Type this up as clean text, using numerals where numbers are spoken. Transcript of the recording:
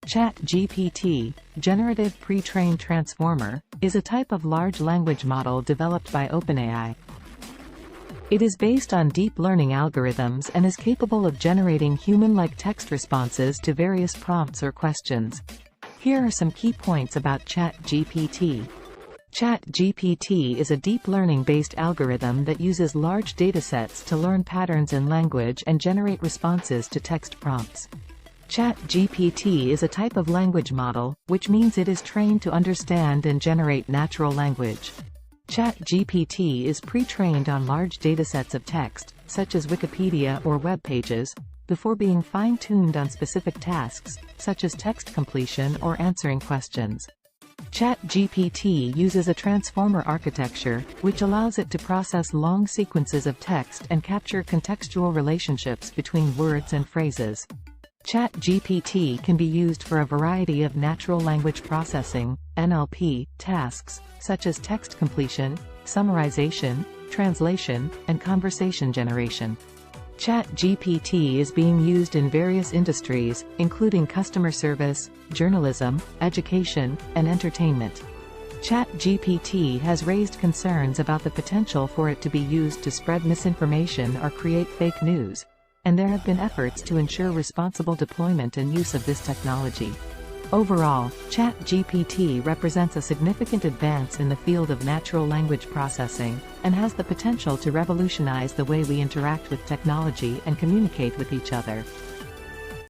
ChatGPT, Generative Pre-trained Transformer, is a type of large language model developed by OpenAI. It is based on deep learning algorithms and is capable of generating human-like text responses to various prompts or questions. Here are some key points about ChatGPT. ChatGPT is a deep learning-based algorithm that uses large datasets to learn patterns in language and generate responses to text prompts. ChatGPT is a type of language model, which means it is trained to understand and generate natural language. ChatGPT is pre-trained on large datasets of text, such as Wikipedia or web pages, before being fine-tuned on specific tasks, such as text completion or answering questions. ChatGPT uses a transformer architecture, which allows it to process long sequences of text and capture contextual relationships between words and phrases. ChatGPT can be used for a variety of natural language processing, NLP, tasks, such as text completion, summarization, translation, and conversation generation. ChatGPT is being used in various industries, including customer service, journalism, education, and entertainment. ChatGPT has raised concerns about the potential for it to be used to spread misinformation or create fake news, and there have been efforts to ensure responsible deployment and use of this technology. Overall, ChatGPT represents a significant advance in the field of natural language processing, and has the potential to revolutionize the way we interact with technology and communicate with each other.